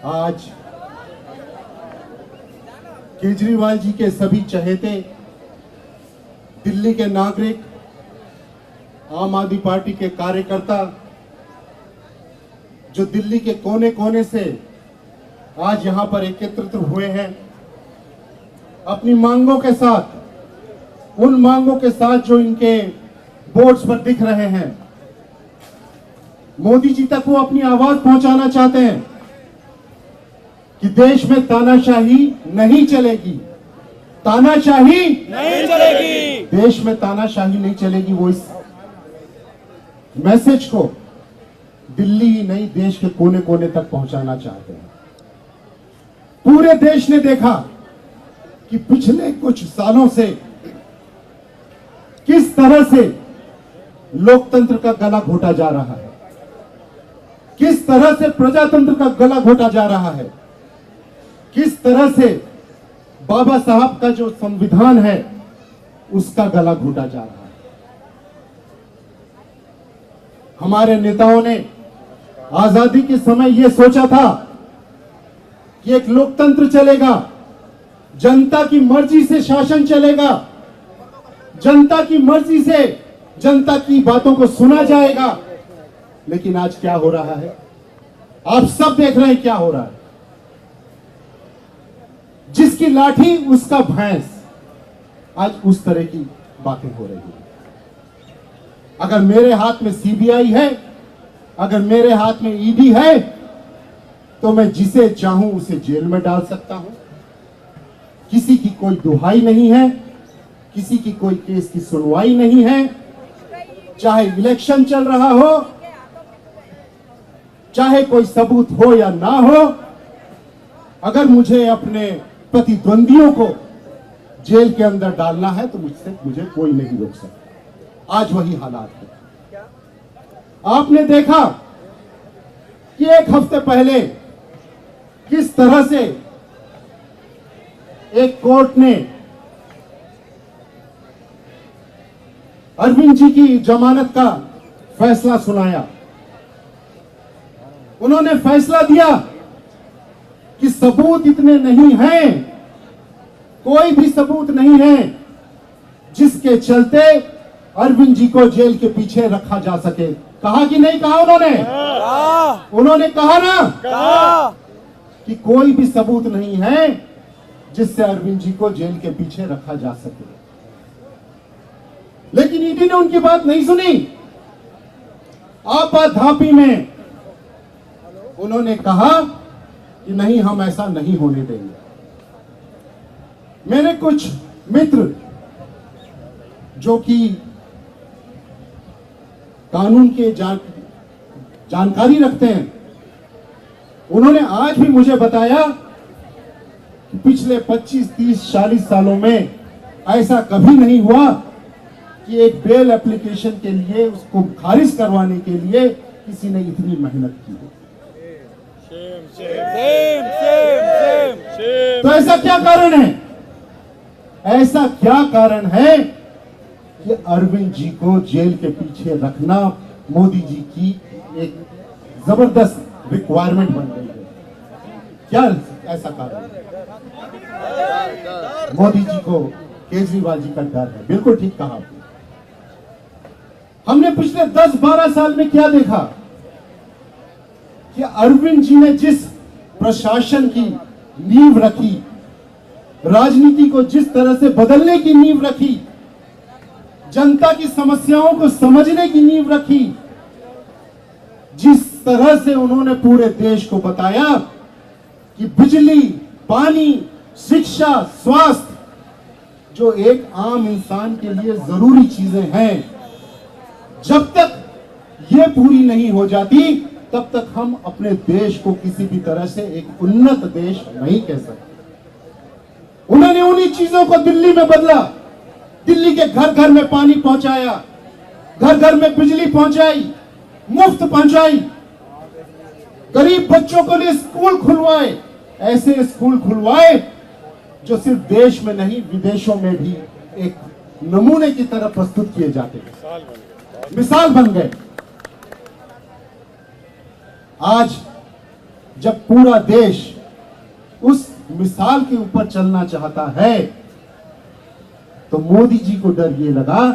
आज केजरीवाल जी के सभी चहेते दिल्ली के नागरिक, आम आदमी पार्टी के कार्यकर्ता जो दिल्ली के कोने कोने से आज यहां पर एकत्रित हुए हैं, अपनी मांगों के साथ, उन मांगों के साथ जो इनके बोर्ड्स पर दिख रहे हैं, मोदी जी तक वो अपनी आवाज पहुंचाना चाहते हैं कि देश में तानाशाही नहीं चलेगी, तानाशाही नहीं चलेगी, देश में तानाशाही नहीं चलेगी। वो इस मैसेज को दिल्ली ही नहीं, देश के कोने कोने तक पहुंचाना चाहते हैं। पूरे देश ने देखा कि पिछले कुछ सालों से किस तरह से लोकतंत्र का गला घोटा जा रहा है, किस तरह से प्रजातंत्र का गला घोटा जा रहा है, किस तरह से बाबा साहब का जो संविधान है उसका गला घोटा जा रहा है। हमारे नेताओं ने आजादी के समय यह सोचा था कि एक लोकतंत्र चलेगा, जनता की मर्जी से शासन चलेगा, जनता की मर्जी से जनता की बातों को सुना जाएगा। लेकिन आज क्या हो रहा है, आप सब देख रहे हैं क्या हो रहा है। जिसकी लाठी उसका भैंस, आज उस तरह की बातें हो रही हैं। अगर मेरे हाथ में सीबीआई है, अगर मेरे हाथ में ईडी है, तो मैं जिसे चाहूं उसे जेल में डाल सकता हूं। किसी की कोई दुहाई नहीं है, किसी की कोई केस की सुनवाई नहीं है। चाहे इलेक्शन चल रहा हो, चाहे कोई सबूत हो या ना हो, अगर मुझे अपने प्रतिद्वंदियों को जेल के अंदर डालना है तो मुझे कोई नहीं रोक सकता। आज वही हालात है। आपने देखा कि एक हफ्ते पहले किस तरह से एक कोर्ट ने अरविंद जी की जमानत का फैसला सुनाया। उन्होंने फैसला दिया कि सबूत इतने नहीं हैं, कोई भी सबूत नहीं है जिसके चलते अरविंद जी को जेल के पीछे रखा जा सके। कहा कि नहीं कहा उन्होंने कहा ना, कहा कि कोई भी सबूत नहीं है जिससे अरविंद जी को जेल के पीछे रखा जा सके। लेकिन ईडी ने उनकी बात नहीं सुनी। आपाधापी में उन्होंने कहा कि नहीं, हम ऐसा नहीं होने देंगे। मेरे कुछ मित्र जो कि कानून के जानकारी रखते हैं, उन्होंने आज भी मुझे बताया कि पिछले 25, 30, 40 सालों में ऐसा कभी नहीं हुआ कि एक बेल एप्लीकेशन के लिए, उसको खारिज करवाने के लिए किसी ने इतनी मेहनत की हो। तो ऐसा क्या कारण है, ऐसा क्या कारण है कि अरविंद जी को जेल के पीछे रखना मोदी जी की एक जबरदस्त रिक्वायरमेंट बन गई है? क्या ऐसा कारण है? मोदी जी को केजरीवाल जी का डर है। बिल्कुल ठीक कहा आपने। हमने पिछले 10-12 साल में क्या देखा कि अरविंद जी ने जिस प्रशासन की नींव रखी, राजनीति को जिस तरह से बदलने की नींव रखी, जनता की समस्याओं को समझने की नींव रखी, जिस तरह से उन्होंने पूरे देश को बताया कि बिजली, पानी, शिक्षा, स्वास्थ्य जो एक आम इंसान के लिए जरूरी चीजें हैं, जब तक ये पूरी नहीं हो जाती तब तक हम अपने देश को किसी भी तरह से एक उन्नत देश नहीं कह सकते। उन्होंने उन्हीं चीजों को दिल्ली में बदला। दिल्ली के घर घर में पानी पहुंचाया, घर घर में बिजली पहुंचाई, मुफ्त पहुंचाई, गरीब बच्चों के लिए स्कूल खुलवाए, ऐसे स्कूल खुलवाए जो सिर्फ देश में नहीं विदेशों में भी एक नमूने की तरह प्रस्तुत किए जाते हैं, मिसाल बन गए। आज जब पूरा देश उस मिसाल के ऊपर चलना चाहता है, तो मोदी जी को डर ये लगा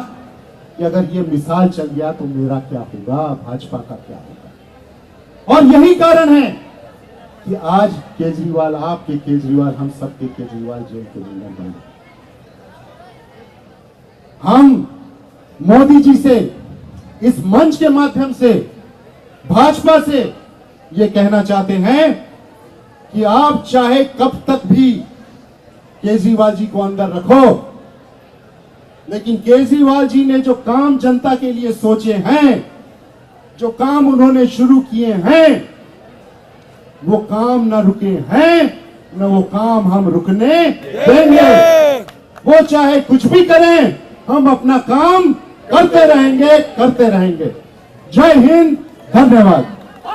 कि अगर ये मिसाल चल गया तो मेरा क्या होगा, भाजपा का क्या होगा। और यही कारण है कि आज केजरीवाल, आपके केजरीवाल, हम सबके केजरीवाल जेल के अंदर बंद हैं। हम मोदी जी से इस मंच के माध्यम से, भाजपा से ये कहना चाहते हैं कि आप चाहे कब तक भी केजरीवाल जी को अंदर रखो, लेकिन केजरीवाल जी ने जो काम जनता के लिए सोचे हैं, जो काम उन्होंने शुरू किए हैं, वो काम न रुके हैं, न वो काम हम रुकने देंगे। वो चाहे कुछ भी करें, हम अपना काम करते रहेंगे, करते रहेंगे। जय हिंद, धन्यवाद।